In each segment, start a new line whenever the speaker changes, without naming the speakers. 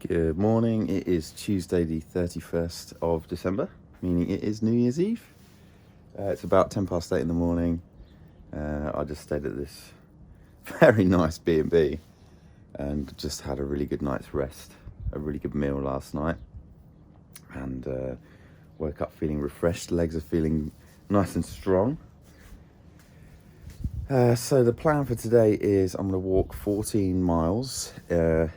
Good morning. It is Tuesday the 31st of December, meaning it is New Year's Eve. It's about 8:10 in the morning. I just stayed at this very nice B&B and just had a really good night's rest, a really good meal last night, and woke up feeling refreshed. Legs are feeling nice and strong. So the plan for today is I'm going to walk 14 miles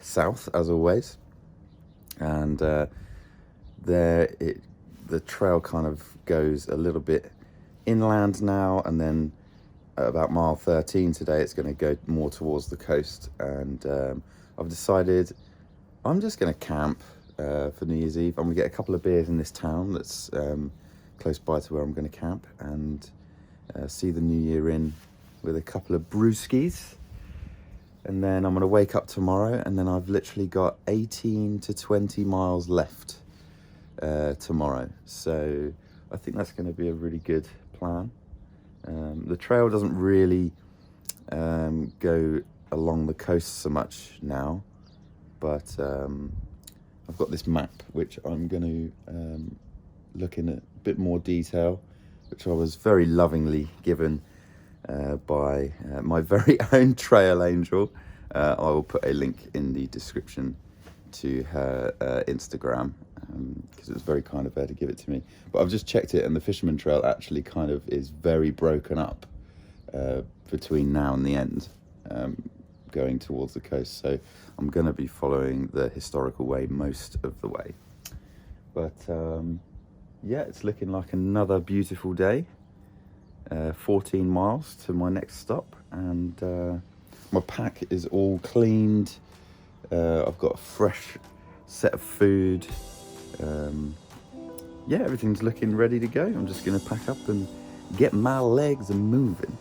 south, as always, and the trail kind of goes a little bit inland now, and then at about mile 13 today it's going to go more towards the coast, and I've decided I'm just going to camp for New Year's Eve. I'm going to get a couple of beers in this town that's close by to where I'm going to camp, and see the new year in with a couple of brewskis, and then I'm going to wake up tomorrow, and then I've literally got 18 to 20 miles left tomorrow, so I think that's going to be a really good plan. The trail doesn't really go along the coast so much now, but I've got this map which I'm going to look in a bit more detail, which I was very lovingly given by my very own trail angel. I will put a link in the description to her Instagram, because it was very kind of her to give it to me. But I've just checked it, and the Fisherman trail actually kind of is very broken up between now and the end, going towards the coast. So I'm going to be following the historical way most of the way. But yeah, it's looking like another beautiful day. 14 miles to my next stop, and my pack is all cleaned. I've got a fresh set of food. Yeah, everything's looking ready to go. I'm just going to pack up and get my legs moving.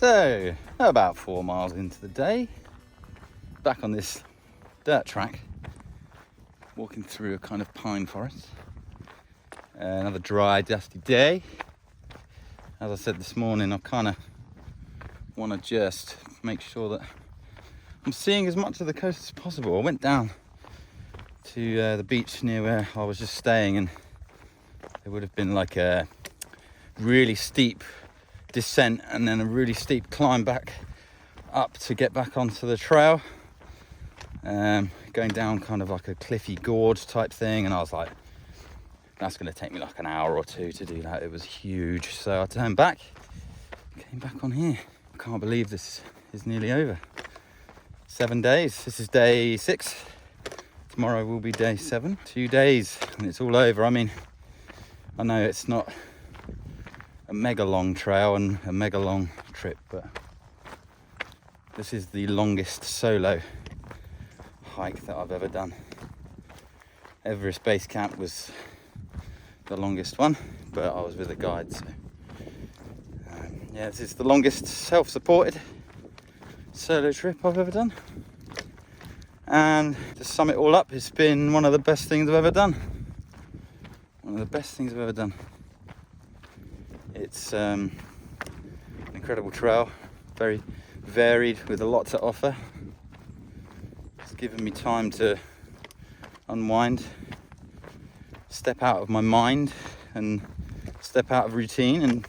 So, about 4 miles into the day, back on this dirt track, walking through a kind of pine forest. Another dry, dusty day. As I said this morning, I kind of want to just make sure that I'm seeing as much of the coast as possible. I went down to the beach near where I was just staying, and there would have been like a really steep descent and then a really steep climb back up to get back onto the trail, going down kind of like a cliffy gorge type thing, and I was like, that's going to take me like an hour or two to do that. It was huge, so I turned back, came back on here. I can't believe this is nearly over. 7 days. This is day 6. Tomorrow will be day 7. 2 days and it's all over. I mean, I know it's not a mega long trail and a mega long trip, but this is the longest solo hike that I've ever done. Everest Base Camp was the longest one, but I was with a guide, so yeah, this is the longest self-supported solo trip I've ever done. And to sum it all up, it's been one of the best things I've ever done. One of the best things I've ever done. It's an incredible trail, very varied with a lot to offer. It's given me time to unwind, step out of my mind and step out of routine and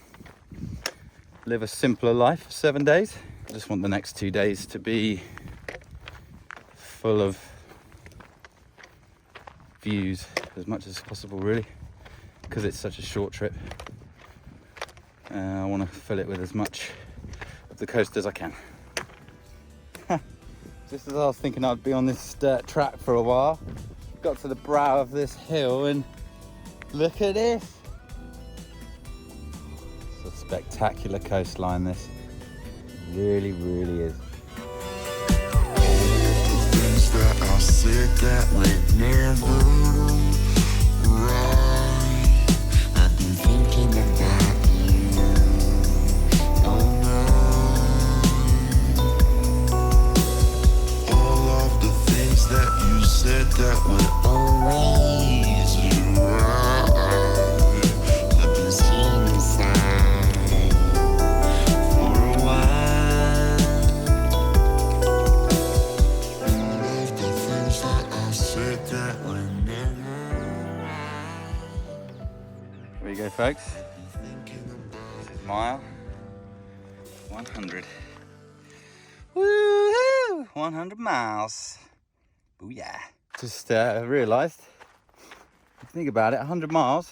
live a simpler life for 7 days. I just want the next 2 days to be full of views as much as possible, really, because it's such a short trip. I want to fill it with as much of the coast as I can. Just as I was thinking I'd be on this dirt track for a while, got to the brow of this hill and look at this. It's a spectacular coastline, this. It really, really is.
Things that I said that would never right. I've been thinking about you all night. All of the things that you said that would always be right. I've been seeing inside for a while. All of the things that I said that were never right.
Here we go, folks. This is mile 100. Woohoo! 100 miles. Booyah. Just realised, if you think about it, 100 miles,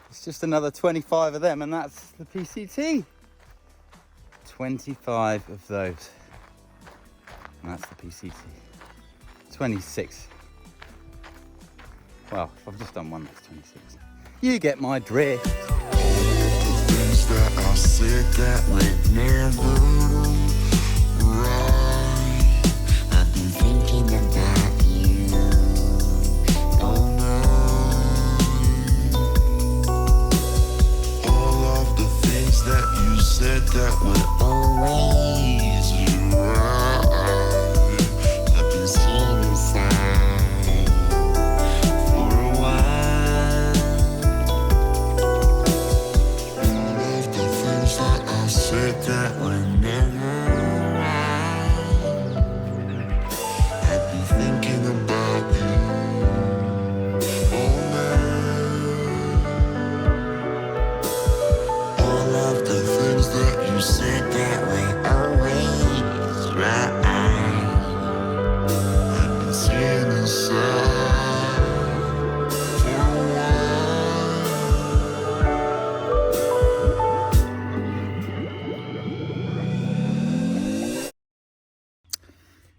it's just another 25 of them, and that's the PCT. 25 of those. And that's the PCT. 26. Well, if I've just done one, that's 26. You get my drift.
Things that I said that would never right. I've been thinking about you all night. All of the things that you said that would always be right. I've been seeing inside for a while. All of the things that I said that were never right. I've been thinking about you all night. All of the things that you said that were always right. I've been seeing inside for a while.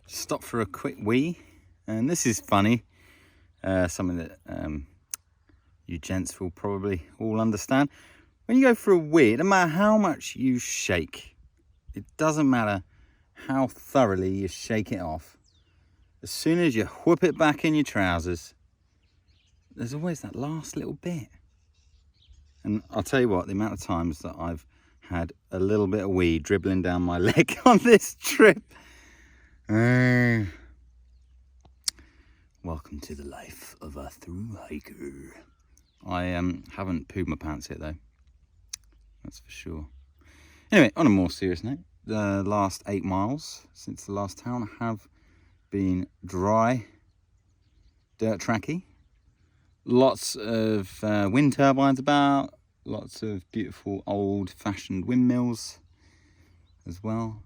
Stop for a quick wee, and this is funny, something that you gents will probably all understand. When you go for a wee, it doesn't matter how much you shake, it doesn't matter how thoroughly you shake it off, as soon as you whip it back in your trousers, there's always that last little bit. And I'll tell you what, the amount of times that I've had a little bit of wee dribbling down my leg on this trip. Welcome to the life of a through hiker. I haven't pooed my pants yet though, that's for sure. Anyway, on a more serious note, the last 8 miles since the last town have been dry, dirt tracky. Lots of wind turbines about, lots of beautiful old-fashioned windmills as well.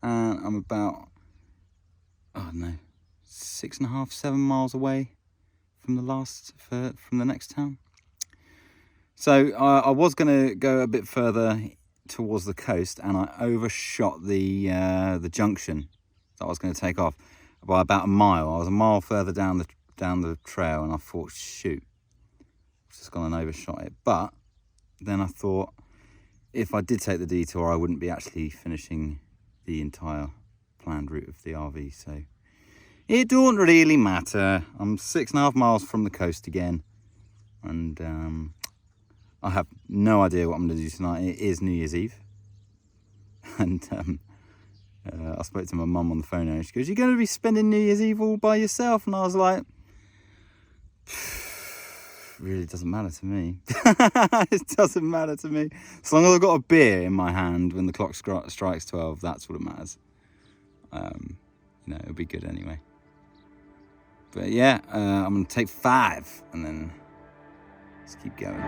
And I'm about, I don't know, 6.5, 7 miles away from the next town. So I was going to go a bit further towards the coast, and I overshot the junction that I was going to take off by about a mile. I was a mile further down the trail, and I thought, shoot, I've just gone and overshot it. But then I thought, if I did take the detour, I wouldn't be actually finishing the entire planned route of the RV, so it don't really matter. I'm 6.5 miles from the coast again, and I have no idea what I'm going to do tonight. It is New Year's Eve, and I spoke to my mum on the phone, and she goes, "You're going to be spending New Year's Eve all by yourself?" And I was like,
really doesn't matter to me. It doesn't matter to me. As long as I've got a beer in my hand when the clock strikes 12, that's what it matters. You know, it'll be good anyway. But yeah, I'm gonna take 5 and then let's keep going.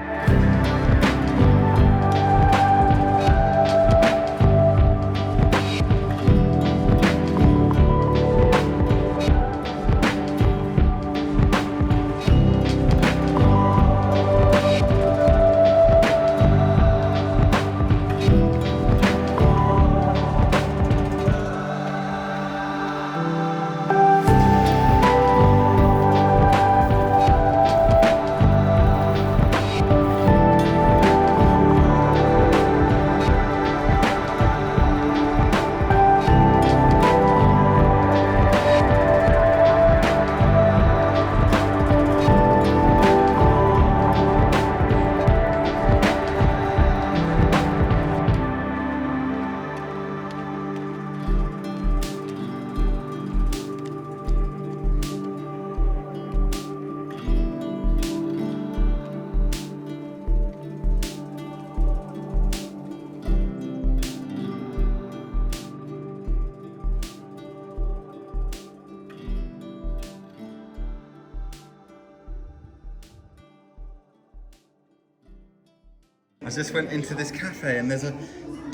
I just went into this cafe and there's a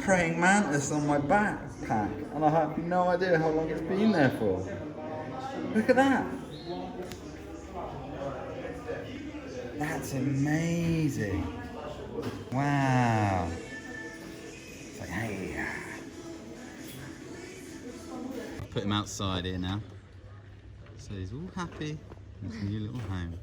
praying mantis on my backpack and I have no idea how long it's been there for. Look at that. That's amazing. Wow. It's like, hey. I'll put him outside here now. So he's all happy in his new little home.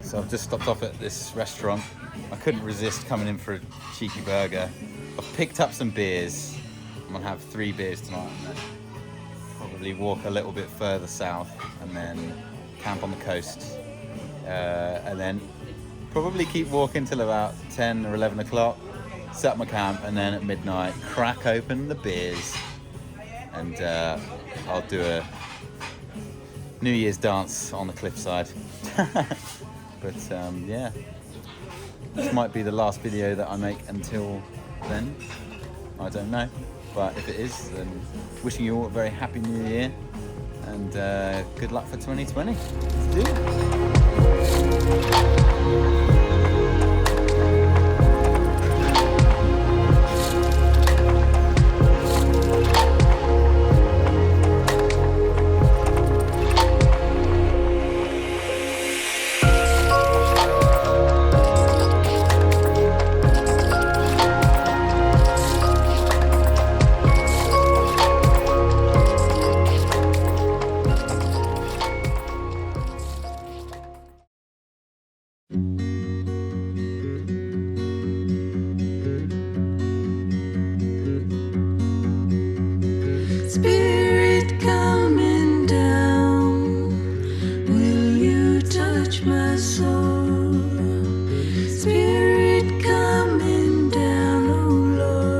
So I've just stopped off at this restaurant. I couldn't resist coming in for a cheeky burger. I've picked up some beers. I'm gonna have 3 beers tonight and then probably walk a little bit further south and then camp on the coast. And then probably keep walking till about 10 or 11 o'clock, set up my camp, and then at midnight crack open the beers and I'll do a New Year's dance on the cliffside. But yeah, this might be the last video that I make until then. I don't know, but if it is, then wishing you all a very happy New Year and good luck for 2020. Let's do it.